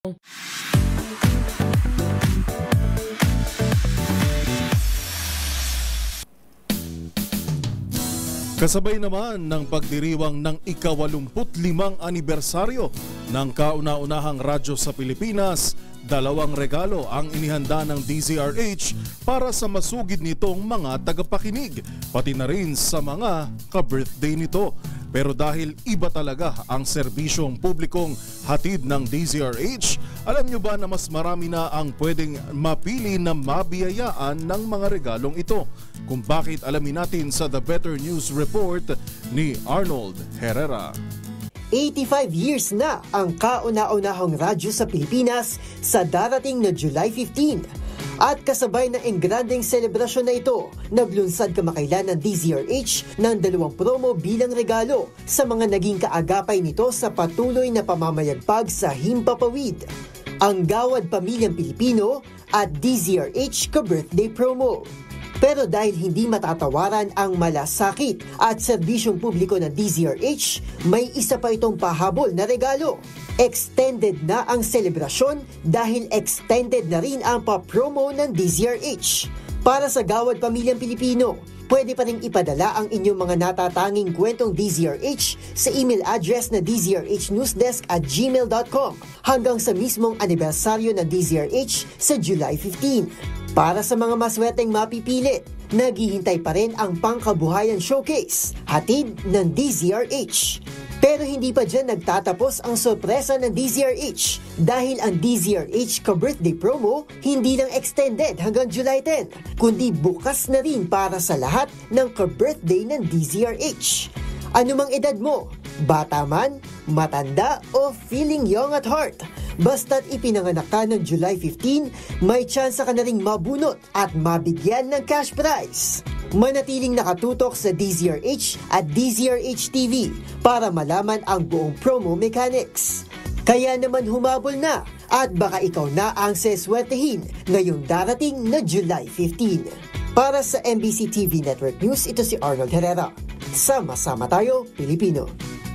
Kasabay naman ng pagdiriwang ng ika-85 anibersaryo ng kauna-unahang radyo sa Pilipinas, 2 regalo ang inihanda ng DZRH para sa masugid nitong mga tagapakinig, pati na rin sa mga ka-birthday nito. Pero dahil iba talaga ang serbisyong publikong hatid ng DZRH, alam nyo ba na mas marami na ang pwedeng mapili na mabiyayaan ng mga regalong ito? Kung bakit, alamin natin sa The Better News Report ni Arnold Herrera. 85 years na ang kauna-unahang radyo sa Pilipinas sa darating na July 15. At kasabay ng engrandeng selebrasyon na ito, naglunsad kamakailan ng DZRH ng 2 promo bilang regalo sa mga naging kaagapay nito sa patuloy na pamamayagpag sa Himpapawid. Ang Gawad Pamilyang Pilipino at DZRH ka-birthday promo. Pero dahil hindi matatawaran ang malasakit at serbisyong publiko ng DZRH, may isa pa itong pahabol na regalo. Extended na ang selebrasyon dahil extended na rin ang pa-promo ng DZRH. Para sa Gawad Pamilyang Pilipino, pwede pa rin ipadala ang inyong mga natatanging kwentong DZRH sa email address na dzrhnewsdesk@gmail.com hanggang sa mismong anibersaryo ng DZRH sa July 15. Para sa mga maswerteng mapipilit, naghihintay pa rin ang Pangkabuhayan Showcase, hatid ng DZRH. Pero hindi pa dyan nagtatapos ang sorpresa ng DZRH dahil ang DZRH ka-birthday promo hindi lang extended hanggang July 10, kundi bukas na rin para sa lahat ng ka-birthday ng DZRH. Anumang edad mo, bata man, matanda o feeling young at heart, basta't ipinanganak ka ng July 15, may tsansa ka na ring mabunot at mabigyan ng cash prize. Manatiling nakatutok sa DZRH at DZRH TV para malaman ang buong promo mechanics. Kaya naman humabol na at baka ikaw na ang seswertehin ngayong darating na July 15. Para sa MBC TV Network News, ito si Arnold Herrera. Sama-sama tayo, Pilipino.